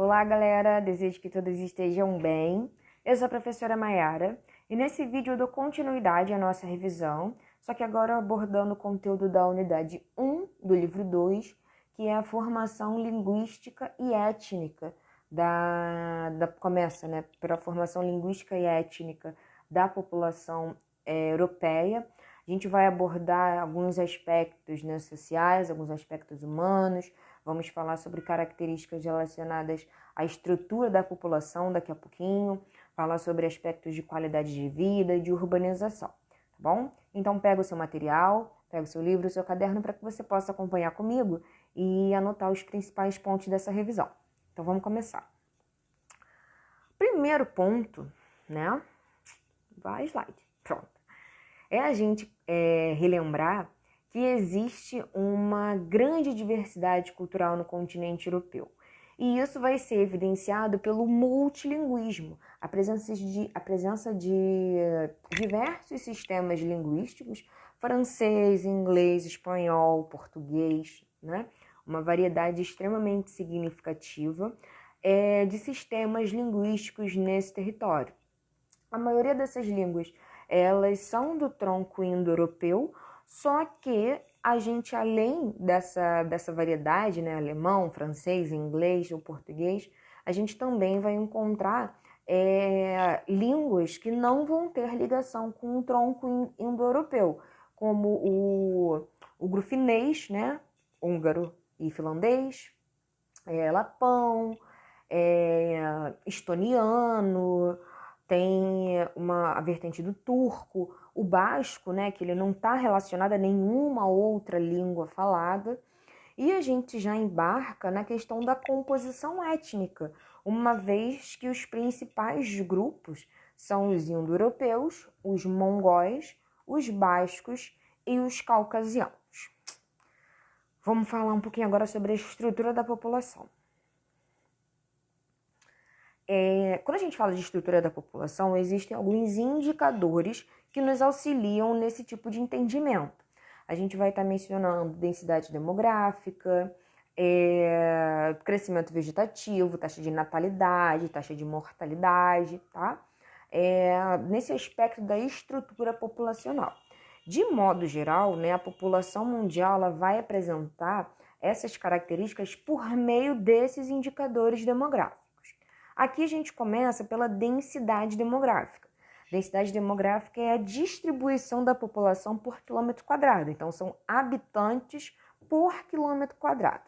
Olá, galera! Desejo que todos estejam bem. Eu sou a professora Maiara e nesse vídeo eu dou continuidade à nossa revisão, só que agora abordando o conteúdo da unidade 1 do livro 2, que é a formação linguística e étnica começa, né, pela formação linguística e étnica da população europeia. A gente vai abordar alguns aspectos, né, sociais, alguns aspectos humanos. Vamos falar sobre características relacionadas à estrutura da população daqui a pouquinho, falar sobre aspectos de qualidade de vida e de urbanização, tá bom? Então pega o seu material, pega o seu livro, o seu caderno para que você possa acompanhar comigo e anotar os principais pontos dessa revisão. Então vamos começar. Primeiro ponto, né? Vai slide, pronto. É a gente relembrar que existe uma grande diversidade cultural no continente europeu. E isso vai ser evidenciado pelo multilinguismo, a presença de diversos sistemas linguísticos, francês, inglês, espanhol, português, né? Uma variedade extremamente significativa de sistemas linguísticos nesse território. A maioria dessas línguas, elas são do tronco indo-europeu, só que a gente, além dessa variedade, né, alemão, francês, inglês ou português, a gente também vai encontrar línguas que não vão ter ligação com o tronco indo-europeu, como o grufinês, né, húngaro e finlandês, lapão, estoniano, tem a vertente do turco, o basco, né, que ele não está relacionado a nenhuma outra língua falada, e a gente já embarca na questão da composição étnica, uma vez que os principais grupos são os indo-europeus, os mongóis, os bascos e os caucasianos. Vamos falar um pouquinho agora sobre a estrutura da população. Quando a gente fala de estrutura da população, existem alguns indicadores que nos auxiliam nesse tipo de entendimento. A gente vai estar mencionando densidade demográfica, crescimento vegetativo, taxa de natalidade, taxa de mortalidade, tá? Nesse aspecto da estrutura populacional. De modo geral, né, a população mundial ela vai apresentar essas características por meio desses indicadores demográficos. Aqui a gente começa pela densidade demográfica. Densidade demográfica é a distribuição da população por quilômetro quadrado. Então, são habitantes por quilômetro quadrado.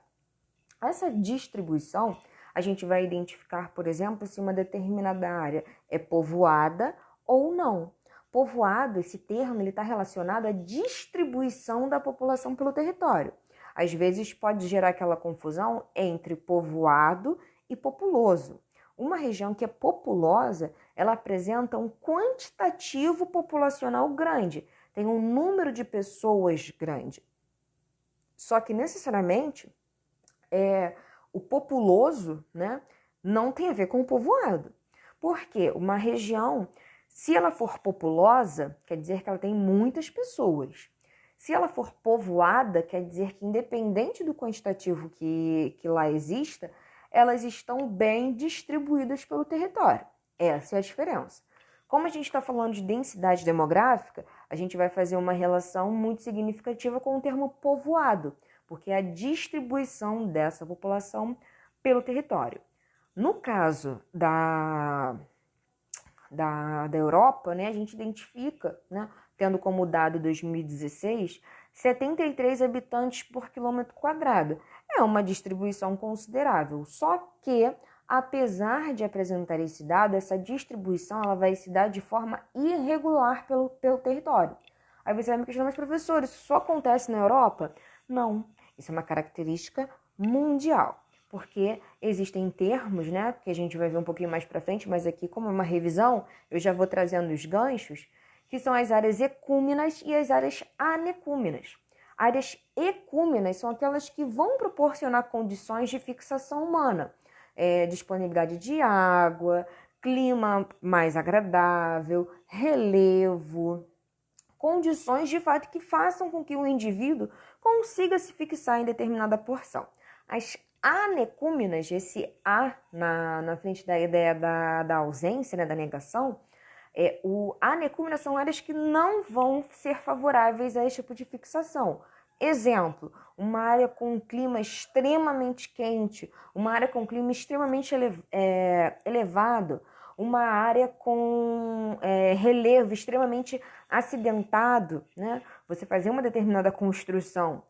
Essa distribuição, a gente vai identificar, por exemplo, se uma determinada área é povoada ou não. Povoado, esse termo, ele está relacionado à distribuição da população pelo território. Às vezes, pode gerar aquela confusão entre povoado e populoso. Uma região que é populosa, ela apresenta um quantitativo populacional grande, tem um número de pessoas grande. Só que necessariamente o populoso, né, não tem a ver com o povoado. Porque uma região, se ela for populosa, quer dizer que ela tem muitas pessoas. Se ela for povoada, quer dizer que independente do quantitativo que lá exista, elas estão bem distribuídas pelo território. Essa é a diferença. Como a gente está falando de densidade demográfica, a gente vai fazer uma relação muito significativa com o termo povoado, porque é a distribuição dessa população pelo território. No caso da Europa, né, a gente identifica, né, tendo como dado 2016, 73 habitantes por quilômetro quadrado. É uma distribuição considerável, só que, apesar de apresentar esse dado, essa distribuição ela vai se dar de forma irregular pelo território. Aí você vai me questionar, mas professor, isso só acontece na Europa? Não, isso é uma característica mundial, porque existem termos, né, que a gente vai ver um pouquinho mais para frente, mas aqui, como é uma revisão, eu já vou trazendo os ganchos, que são as áreas ecúmenas e as áreas anecúmenas. Áreas ecúmenas são aquelas que vão proporcionar condições de fixação humana, disponibilidade de água, clima mais agradável, relevo, condições de fato que façam com que o indivíduo consiga se fixar em determinada porção. As anecúmenas, esse A na frente da ideia da ausência, né, da negação, anecúmenas são áreas que não vão ser favoráveis a esse tipo de fixação. Exemplo, uma área com clima extremamente quente, uma área com clima extremamente elevado, uma área com relevo extremamente acidentado, né? Você fazer uma determinada construção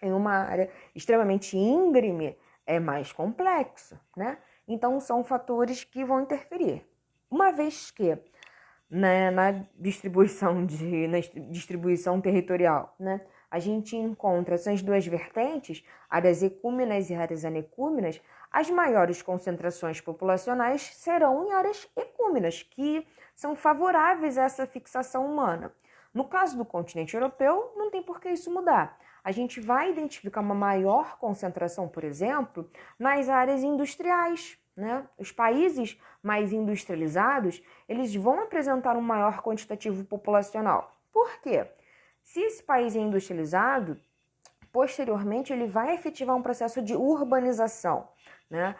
em uma área extremamente íngreme é mais complexo, né? Então, são fatores que vão interferir. Uma vez que na distribuição territorial, né, a gente encontra essas duas vertentes, áreas ecúmenas e áreas anecúmenas, as maiores concentrações populacionais serão em áreas ecúmenas, que são favoráveis a essa fixação humana. No caso do continente europeu, não tem por que isso mudar. A gente vai identificar uma maior concentração, por exemplo, nas áreas industriais, né? Os países mais industrializados, eles vão apresentar um maior quantitativo populacional. Por quê? Se esse país é industrializado, posteriormente ele vai efetivar um processo de urbanização, né?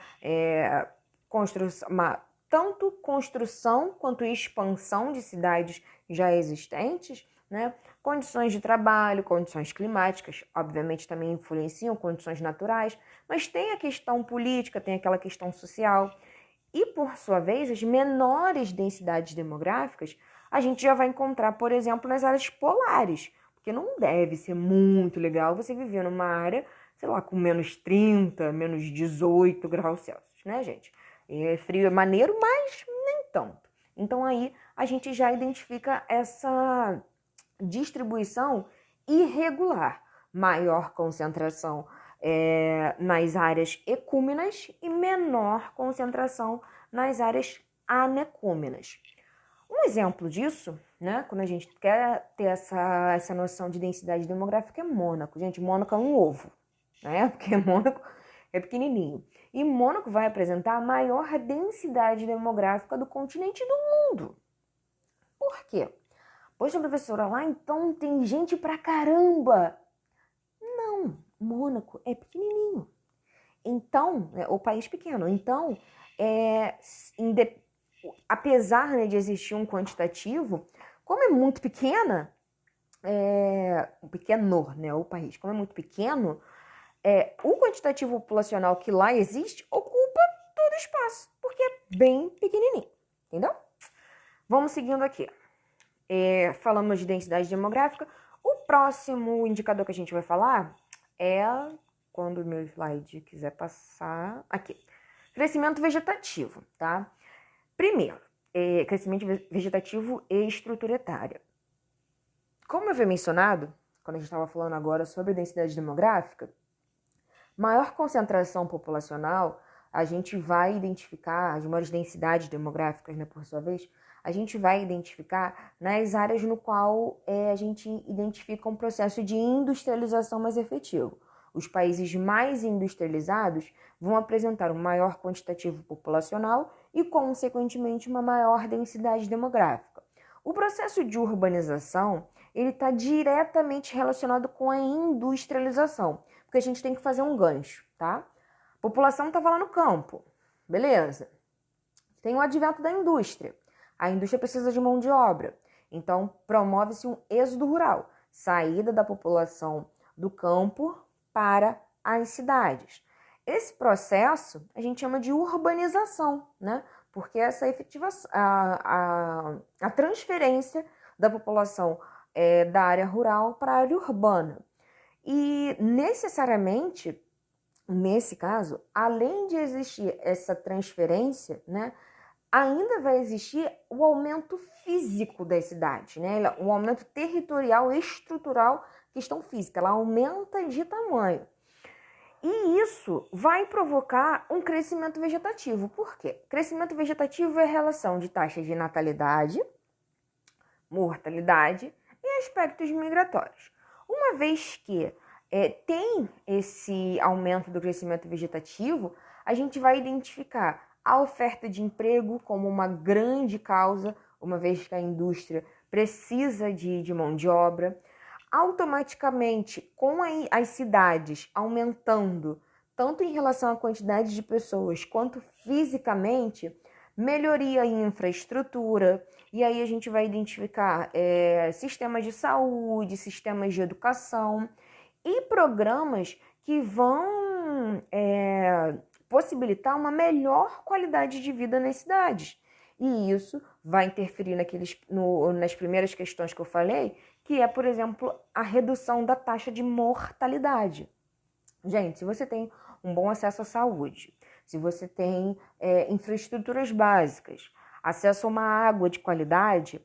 Tanto construção quanto expansão de cidades já existentes, né? Condições de trabalho, condições climáticas, obviamente também influenciam condições naturais, mas tem a questão política, tem aquela questão social. E, por sua vez, as menores densidades demográficas a gente já vai encontrar, por exemplo, nas áreas polares, porque não deve ser muito legal você viver numa área, sei lá, com menos 30, menos 18 graus Celsius, né, gente? É frio, é maneiro, mas nem tanto. Então, aí a gente já identifica essa distribuição irregular, maior concentração nas áreas ecúmenas e menor concentração nas áreas anecúmenas. Um exemplo disso, né, quando a gente quer ter essa noção de densidade demográfica, é Mônaco. Gente, Mônaco é um ovo, né? Porque Mônaco é pequenininho. E Mônaco vai apresentar a maior densidade demográfica do continente e do mundo. Por quê? Poxa, professora, lá então tem gente pra caramba. Não, Mônaco é pequenininho. Então, o país pequeno. Então, apesar, né, de existir um quantitativo, como é muito pequena, pequeno, né, o país, como é muito pequeno, o quantitativo populacional que lá existe ocupa todo o espaço, porque é bem pequenininho, entendeu? Vamos seguindo aqui. Falamos de densidade demográfica. O próximo indicador que a gente vai falar é, quando o meu slide quiser passar, aqui, crescimento vegetativo, tá? Primeiro, crescimento vegetativo e estrutura etária. Como eu havia mencionado, quando a gente estava falando agora sobre densidade demográfica, maior concentração populacional, a gente vai identificar as maiores densidades demográficas, né, por sua vez, a gente vai identificar nas áreas no qual a gente identifica um processo de industrialização mais efetivo. Os países mais industrializados vão apresentar um maior quantitativo populacional e, consequentemente, uma maior densidade demográfica. O processo de urbanização ele está diretamente relacionado com a industrialização, porque a gente tem que fazer um gancho, tá? A população estava lá no campo, beleza. Tem o advento da indústria. A indústria precisa de mão de obra, então promove-se um êxodo rural, saída da população do campo para as cidades. Esse processo a gente chama de urbanização, né? Porque essa efetivação, a transferência da população da área rural para a área urbana. E necessariamente, nesse caso, além de existir essa transferência, né, ainda vai existir o aumento físico das cidades, né? O aumento territorial e estrutural, questão física, ela aumenta de tamanho. E isso vai provocar um crescimento vegetativo. Por quê? Crescimento vegetativo é a relação de taxa de natalidade, mortalidade e aspectos migratórios. Uma vez que tem esse aumento do crescimento vegetativo, a gente vai identificar a oferta de emprego como uma grande causa, uma vez que a indústria precisa de mão de obra. Automaticamente, com as cidades aumentando tanto em relação à quantidade de pessoas quanto fisicamente, melhoria em infraestrutura, e aí a gente vai identificar sistemas de saúde, sistemas de educação e programas que vão possibilitar uma melhor qualidade de vida nas cidades. E isso vai interferir nas primeiras questões que eu falei, que é, por exemplo, a redução da taxa de mortalidade. Gente, se você tem um bom acesso à saúde, se você tem infraestruturas básicas, acesso a uma água de qualidade,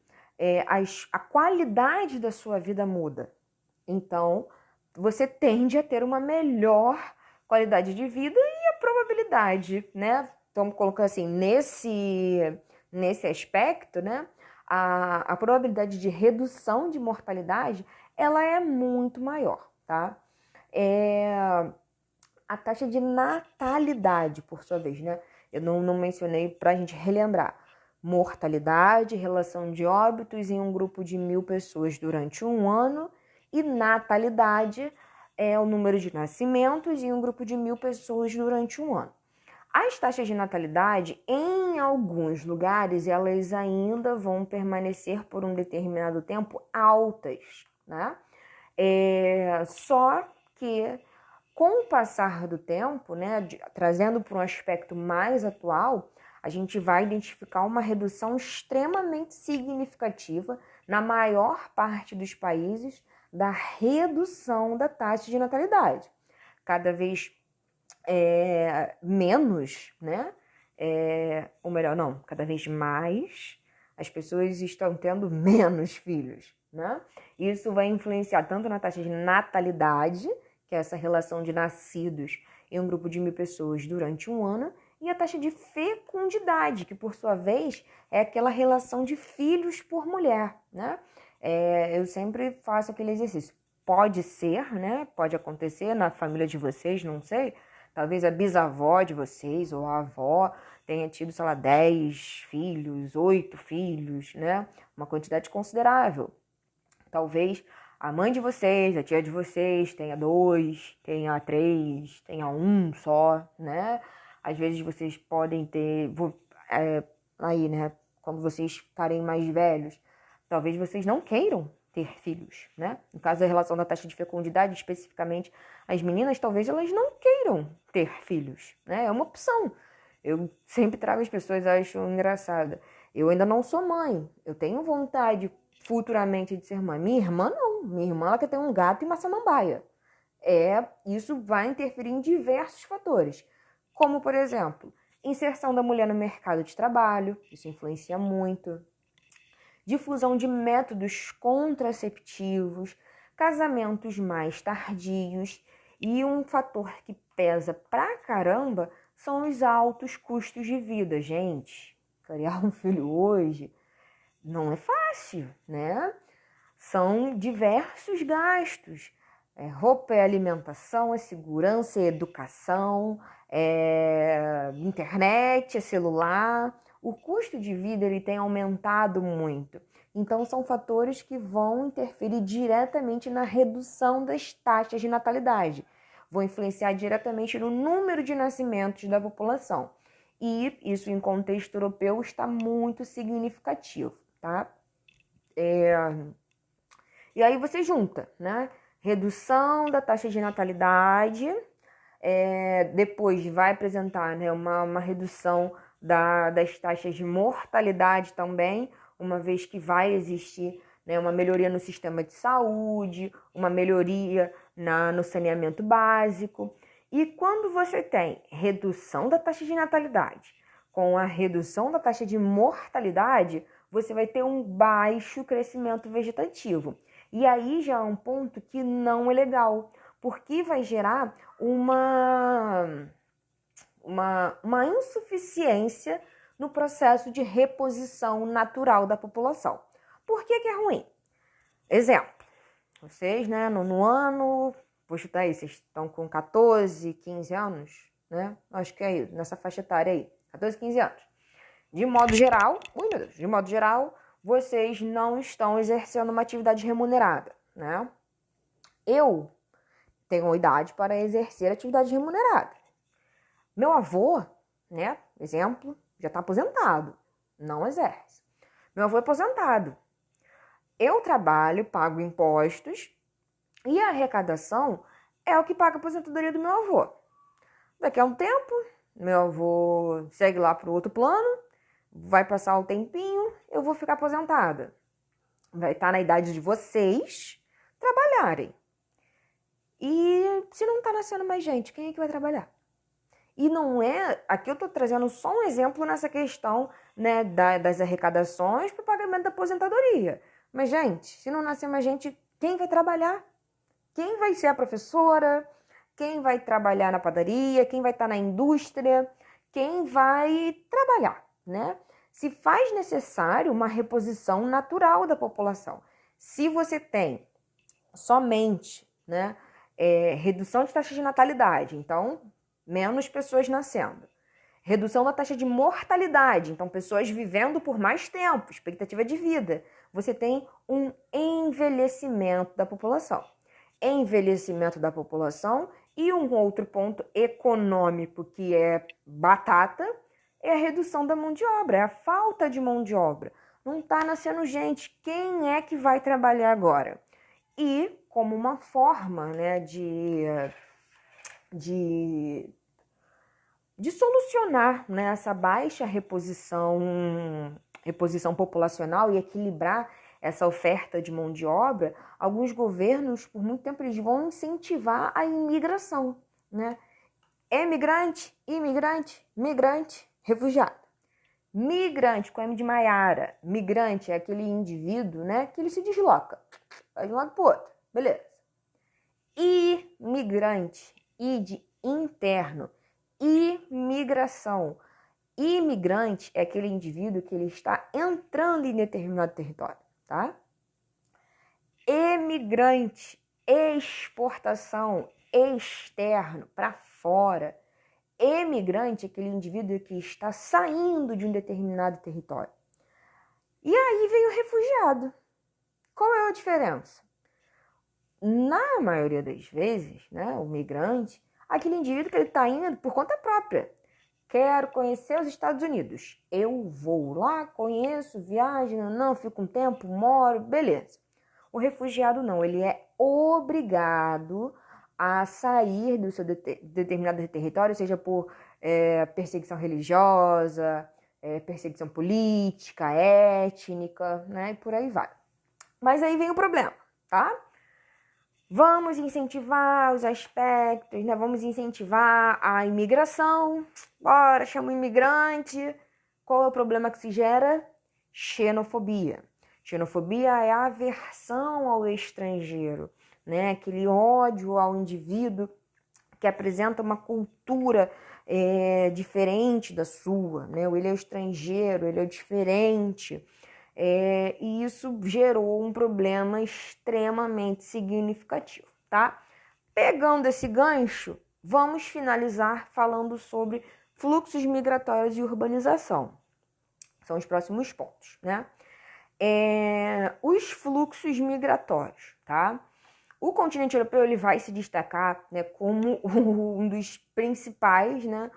a qualidade da sua vida muda. Então, você tende a ter uma melhor qualidade de vida e a probabilidade, né? Vamos colocar assim, nesse aspecto, né? A probabilidade de redução de mortalidade, ela é muito maior, tá? A taxa de natalidade, por sua vez, né? Eu não mencionei para a gente relembrar. Mortalidade, relação de óbitos em um grupo de 1.000 pessoas durante um ano, e natalidade é o número de nascimentos em um grupo de 1.000 pessoas durante um ano. As taxas de natalidade, em alguns lugares, elas ainda vão permanecer por um determinado tempo altas, né? Só que com o passar do tempo, né, trazendo para um aspecto mais atual, a gente vai identificar uma redução extremamente significativa na maior parte dos países da redução da taxa de natalidade. Cada vez menos, né? Ou melhor, não, cada vez mais as pessoas estão tendo menos filhos, né? Isso vai influenciar tanto na taxa de natalidade, que é essa relação de nascidos em um grupo de 1.000 pessoas durante um ano, e a taxa de fecundidade, que por sua vez é aquela relação de filhos por mulher, né? Eu sempre faço aquele exercício. Pode ser, né? Pode acontecer na família de vocês, não sei. Talvez a bisavó de vocês ou a avó tenha tido, sei lá, 10 filhos, 8 filhos, né? Uma quantidade considerável. Talvez a mãe de vocês, a tia de vocês tenha 2, tenha 3, tenha um só, né? Às vezes vocês podem ter, aí, né? Quando vocês ficarem mais velhos, talvez vocês não queiram ter filhos, né? No caso da relação da taxa de fecundidade, especificamente, as meninas, talvez elas não queiram ter filhos, né? É uma opção. Eu sempre trago as pessoas, acho engraçado. Eu ainda não sou mãe, eu tenho vontade futuramente de ser mãe. Minha irmã não. Minha irmã ela quer ter um gato e uma samambaia. Isso vai interferir em diversos fatores, como, por exemplo, inserção da mulher no mercado de trabalho, isso influencia muito, difusão de métodos contraceptivos, casamentos mais tardios, e um fator que pesa pra caramba são os altos custos de vida, gente. Criar um filho hoje não é fácil, né? São diversos gastos. Roupa e alimentação, é segurança e educação, internet, é celular. O custo de vida ele tem aumentado muito. Então, são fatores que vão interferir diretamente na redução das taxas de natalidade. Vão influenciar diretamente no número de nascimentos da população. E isso, em contexto europeu, está muito significativo, tá? E aí você junta, né? Redução da taxa de natalidade, depois vai apresentar, né, uma redução das taxas de mortalidade também, uma vez que vai existir, né, uma melhoria no sistema de saúde, uma melhoria no saneamento básico. E quando você tem redução da taxa de natalidade com a redução da taxa de mortalidade, você vai ter um baixo crescimento vegetativo. E aí já é um ponto que não é legal, porque vai gerar uma insuficiência no processo de reposição natural da população. Por que é ruim? Exemplo, vocês, né, no ano, vou chutar aí, vocês estão com 14, 15 anos, né? Acho que é aí, nessa faixa etária aí, 14, 15 anos. De modo geral, vocês não estão exercendo uma atividade remunerada, né? Eu tenho idade para exercer atividade remunerada. Meu avô, né, exemplo, já está aposentado, não exerce. Meu avô é aposentado. Eu trabalho, pago impostos e a arrecadação é o que paga a aposentadoria do meu avô. Daqui a um tempo, meu avô segue lá para o outro plano, vai passar um tempinho, eu vou ficar aposentada. Vai estar na idade de vocês trabalharem. E se não está nascendo mais gente, quem é que vai trabalhar? E não é... Aqui eu estou trazendo só um exemplo nessa questão, né, das arrecadações para o pagamento da aposentadoria. Mas, gente, se não nascer mais gente, quem vai trabalhar? Quem vai ser a professora? Quem vai trabalhar na padaria? Quem vai estar na indústria? Quem vai trabalhar, né? Se faz necessário uma reposição natural da população. Se você tem somente, né, redução de taxa de natalidade, então menos pessoas nascendo. Redução da taxa de mortalidade, então pessoas vivendo por mais tempo, expectativa de vida. Você tem um envelhecimento da população. Envelhecimento da população e um outro ponto econômico que é batata é a redução da mão de obra, é a falta de mão de obra. Não está nascendo gente, quem é que vai trabalhar agora? E como uma forma, né, de solucionar, né, essa baixa reposição populacional e equilibrar essa oferta de mão de obra, alguns governos, por muito tempo, eles vão incentivar a imigração, né? Emigrante, imigrante, migrante, refugiado. Migrante, com M de Maiara. Migrante é aquele indivíduo, né, que ele se desloca. Vai de um lado para o outro. Beleza. Imigrante, I de interno. Imigração. Imigrante é aquele indivíduo que ele está entrando em determinado território, tá? Emigrante, exportação, externo, para fora. Emigrante é aquele indivíduo que está saindo de um determinado território. E aí vem o refugiado. Qual é a diferença? Na maioria das vezes, né, o migrante, aquele indivíduo que ele está indo por conta própria. Quero conhecer os Estados Unidos. Eu vou lá, conheço, viajo, não, fico um tempo, moro, beleza. O refugiado não, ele é obrigado a sair do seu determinado território, seja por perseguição religiosa, perseguição política, étnica, né, e por aí vai. Mas aí vem o problema, tá? Vamos incentivar os aspectos, né? Vamos incentivar a imigração. Bora, chama o imigrante. Qual é o problema que se gera? Xenofobia. Xenofobia é a aversão ao estrangeiro, né? Aquele ódio ao indivíduo que apresenta uma cultura diferente da sua, né? Ele é estrangeiro, ele é diferente. E isso gerou um problema extremamente significativo, tá? Pegando esse gancho, vamos finalizar falando sobre fluxos migratórios e urbanização. São os próximos pontos, né? Os fluxos migratórios, tá? O continente europeu ele vai se destacar, né, como um dos principais, né,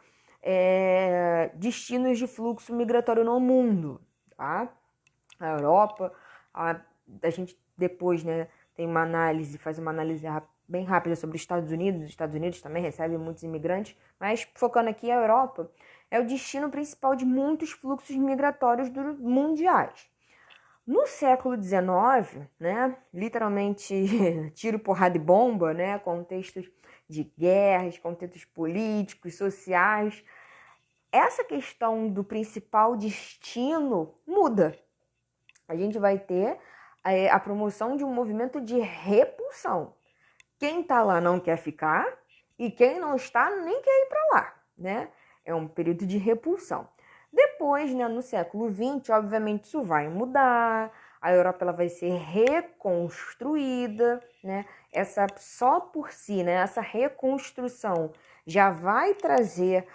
destinos de fluxo migratório no mundo, tá? A Europa, a gente depois, né, tem uma análise, faz uma análise bem rápida sobre os Estados Unidos. Os Estados Unidos também recebem muitos imigrantes, mas focando aqui a Europa, é o destino principal de muitos fluxos migratórios mundiais. No século XIX, né, literalmente tiro, porrada e bomba, né, contextos de guerras, contextos políticos, sociais, essa questão do principal destino muda. A gente vai ter a promoção de um movimento de repulsão. Quem está lá não quer ficar e quem não está nem quer ir para lá, né? É um período de repulsão. Depois, né, no século XX, obviamente isso vai mudar, a Europa ela vai ser reconstruída, né? Só por si, né, essa reconstrução já vai trazer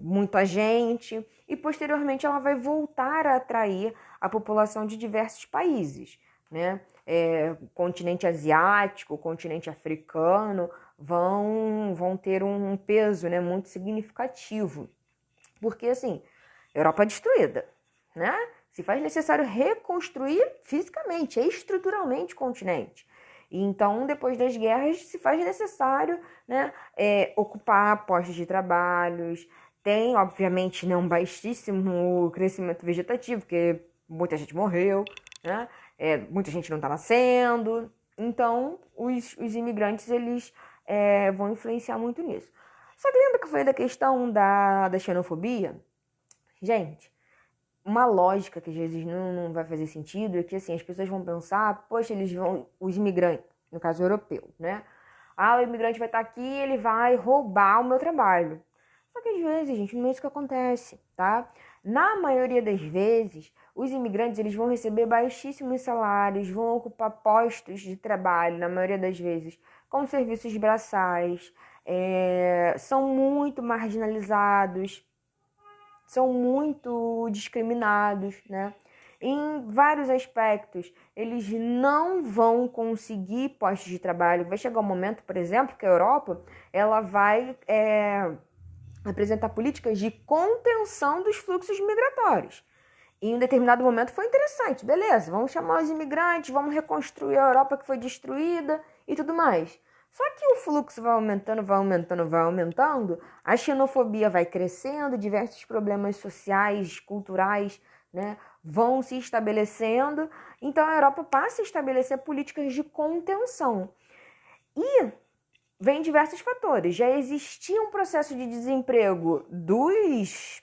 muita gente e posteriormente ela vai voltar a atrair a população de diversos países, né? O continente asiático, o continente africano vão ter um peso, né, muito significativo. Porque, assim, Europa destruída, né? Se faz necessário reconstruir fisicamente, estruturalmente o continente. E então, depois das guerras, se faz necessário, né, ocupar postos de trabalhos. Tem, obviamente, né, um baixíssimo crescimento vegetativo, porque muita gente morreu, né? Muita gente não está nascendo. Então, os imigrantes, eles vão influenciar muito nisso. Só que lembra que eu falei da questão da xenofobia? Gente, uma lógica que às vezes não vai fazer sentido é que, assim, as pessoas vão pensar, poxa, os imigrantes, no caso europeu, né? Ah, o imigrante vai estar aqui, ele vai roubar o meu trabalho. Só que às vezes, gente, não é isso que acontece, tá? Na maioria das vezes, os imigrantes, eles vão receber baixíssimos salários, vão ocupar postos de trabalho, na maioria das vezes, com serviços braçais, são muito marginalizados, são muito discriminados, né? Em vários aspectos, eles não vão conseguir postos de trabalho. Vai chegar um momento, por exemplo, que a Europa ela vai apresentar políticas de contenção dos fluxos migratórios. E em um determinado momento foi interessante, beleza, vamos chamar os imigrantes, vamos reconstruir a Europa que foi destruída e tudo mais. Só que o fluxo vai aumentando, vai aumentando, vai aumentando, a xenofobia vai crescendo, diversos problemas sociais, culturais, né, vão se estabelecendo, então a Europa passa a estabelecer políticas de contenção. E vem diversos fatores. Já existia um processo de desemprego dos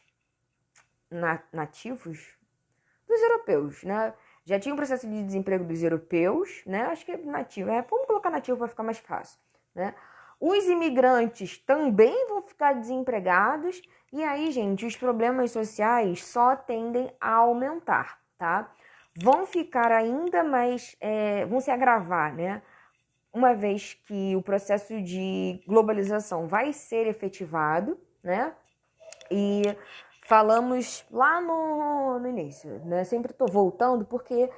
nativos, dos europeus, né? Já tinha um processo de desemprego dos europeus, né? Acho que é nativo. Vamos colocar nativo para ficar mais fácil, né? Os imigrantes também vão ficar desempregados. E aí, gente, os problemas sociais só tendem a aumentar, tá? Vão ficar ainda mais... vão se agravar, né? Uma vez que o processo de globalização vai ser efetivado, né? E falamos lá no início, né? Sempre estou voltando porque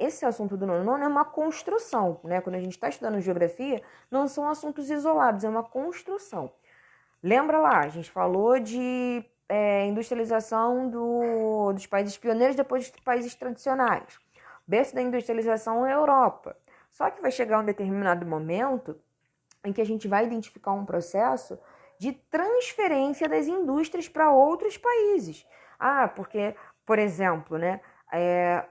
esse assunto do nono é uma construção, né? Quando a gente está estudando geografia, não são assuntos isolados, é uma construção. Lembra lá, a gente falou de industrialização dos países pioneiros depois dos países tradicionais. O berço da industrialização é a Europa. Só que vai chegar um determinado momento em que a gente vai identificar um processo de transferência das indústrias para outros países. Porque, por exemplo, né,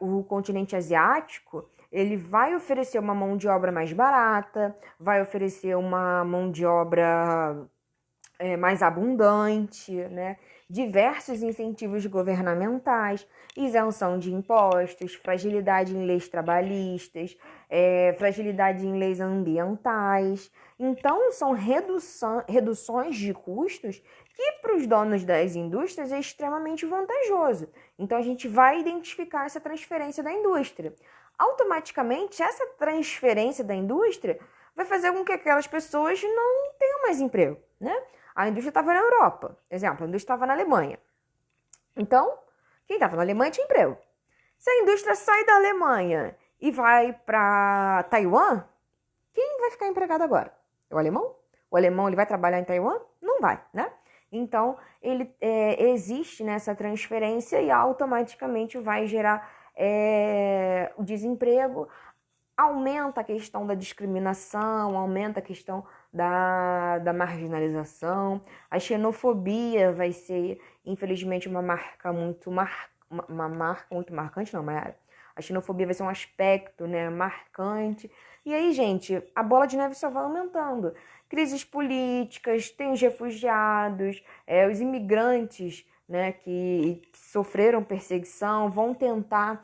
o continente asiático ele vai oferecer uma mão de obra mais barata, vai oferecer uma mão de obra mais abundante, né? Diversos incentivos governamentais, isenção de impostos, fragilidade em leis trabalhistas, fragilidade em leis ambientais. Então, são reduções de custos que para os donos das indústrias é extremamente vantajoso. Então, a gente vai identificar essa transferência da indústria. Automaticamente, essa transferência da indústria vai fazer com que aquelas pessoas não tenham mais emprego, né? A indústria estava na Europa, exemplo, a indústria estava na Alemanha. Então, quem estava na Alemanha tinha emprego. Se a indústria sai da Alemanha e vai para Taiwan, quem vai ficar empregado agora? É o alemão? O alemão ele vai trabalhar em Taiwan? Não vai, né? Então, ele existe nessa transferência e automaticamente vai gerar o desemprego, aumenta a questão da discriminação, aumenta a questão da marginalização. A xenofobia vai ser, infelizmente, uma marca muito marcante, não, Mayara. A xenofobia vai ser um aspecto, né, marcante. E aí, gente, a bola de neve só vai aumentando. Crises políticas, tem os refugiados, os imigrantes, né, que sofreram perseguição, vão tentar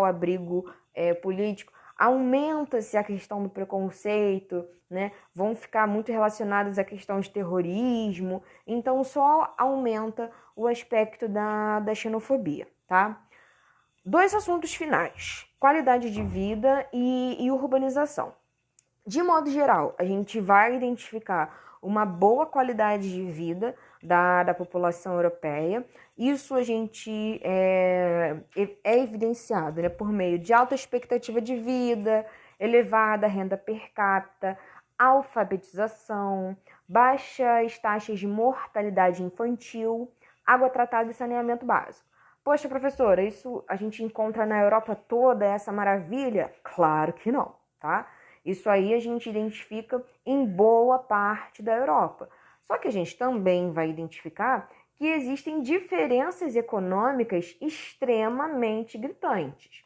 o abrigo político. Aumenta-se a questão do preconceito, né? Vão ficar muito relacionados à questão de terrorismo, então só aumenta o aspecto da xenofobia, tá? 2 assuntos finais, qualidade de vida e urbanização. De modo geral, a gente vai identificar uma boa qualidade de vida da população europeia. Isso a gente é evidenciado, né, por meio de alta expectativa de vida, elevada renda per capita, alfabetização, baixas taxas de mortalidade infantil, água tratada e saneamento básico. Poxa, professora, isso a gente encontra na Europa toda, essa maravilha? Claro que não, tá? Isso aí a gente identifica em boa parte da Europa. Só que a gente também vai identificar que existem diferenças econômicas extremamente gritantes.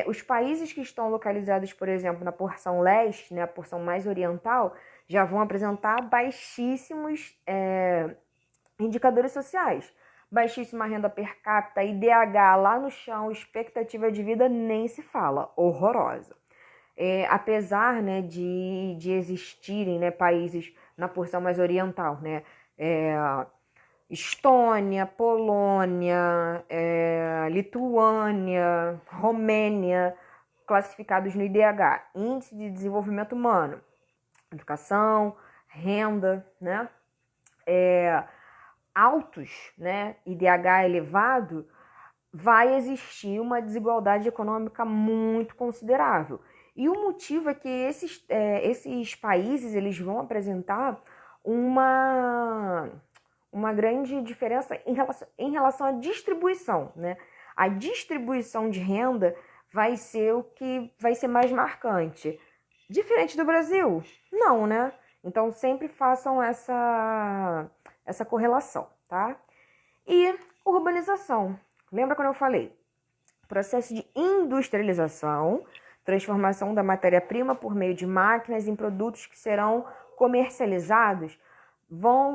Os países que estão localizados, por exemplo, na porção leste, né, a porção mais oriental, já vão apresentar baixíssimos indicadores sociais. Baixíssima renda per capita, IDH lá no chão, expectativa de vida nem se fala, horrorosa. Apesar, né, de existirem, né, países na porção mais oriental, né, Estônia, Polônia, Lituânia, Romênia, classificados no IDH, Índice de Desenvolvimento Humano, educação, renda, né, altos, né, IDH elevado, vai existir uma desigualdade econômica muito considerável. E o motivo é que esses países eles vão apresentar uma grande diferença em relação à distribuição, né? A distribuição de renda vai ser o que vai ser mais marcante. Diferente do Brasil? Não, né? Então sempre façam essa correlação, tá? E urbanização. Lembra quando eu falei? Processo de industrialização, transformação da matéria-prima por meio de máquinas em produtos que serão comercializados,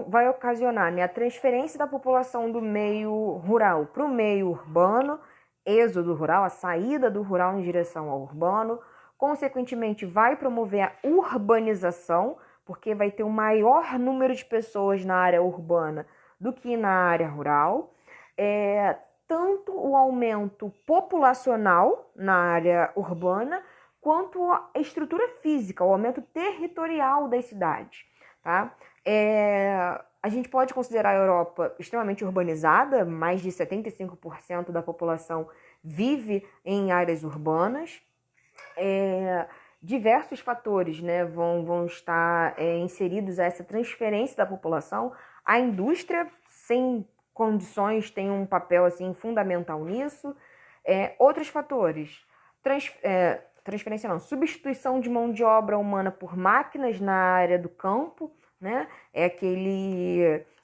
vai ocasionar, né, a transferência da população do meio rural para o meio urbano, êxodo rural, a saída do rural em direção ao urbano, consequentemente vai promover a urbanização, porque vai ter um maior número de pessoas na área urbana do que na área rural, tanto o aumento populacional na área urbana, quanto a estrutura física, o aumento territorial das cidades, tá? A gente pode considerar a Europa extremamente urbanizada, mais de 75% da população vive em áreas urbanas. Diversos fatores, né, vão estar inseridos a essa transferência da população. A indústria, sem condições, tem um papel assim, fundamental nisso. Outros fatores, transferência não, substituição de mão de obra humana por máquinas na área do campo, né?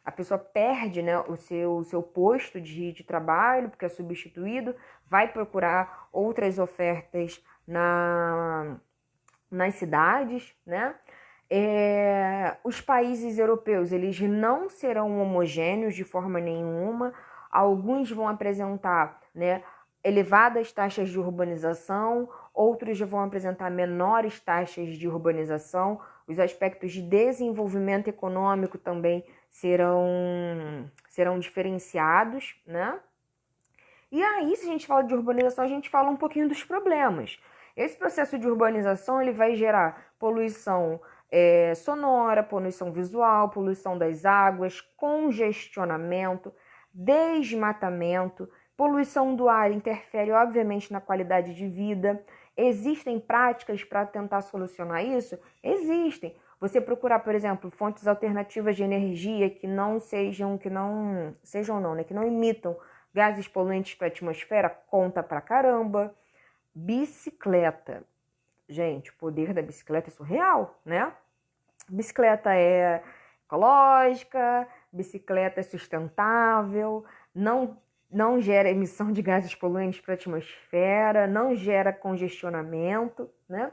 A pessoa perde, né, o seu posto de trabalho, porque é substituído, vai procurar outras ofertas nas cidades, né? Os países europeus, eles não serão homogêneos de forma nenhuma. Alguns vão apresentar, né, elevadas taxas de urbanização, outros já vão apresentar menores taxas de urbanização. Os aspectos de desenvolvimento econômico também serão diferenciados, né? E aí, se a gente fala de urbanização, a gente fala um pouquinho dos problemas. Esse processo de urbanização ele vai gerar poluição sonora, poluição visual, poluição das águas, congestionamento, desmatamento, poluição do ar interfere, obviamente, na qualidade de vida. Existem práticas para tentar solucionar isso? Existem. Você procurar, por exemplo, fontes alternativas de energia que não emitam gases poluentes para a atmosfera, conta pra caramba. Bicicleta. Gente, o poder da bicicleta é surreal, né? Bicicleta é ecológica, bicicleta é sustentável, não gera emissão de gases poluentes para a atmosfera, não gera congestionamento, né?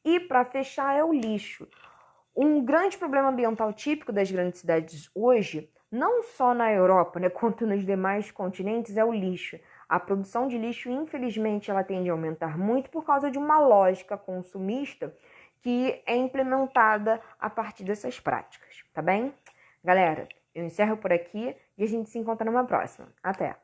E para fechar é o lixo. Um grande problema ambiental típico das grandes cidades hoje, não só na Europa, né, quanto nos demais continentes, é o lixo. A produção de lixo, infelizmente, ela tende a aumentar muito por causa de uma lógica consumista que é implementada a partir dessas práticas, tá bem? Galera, eu encerro por aqui e a gente se encontra numa próxima. Até!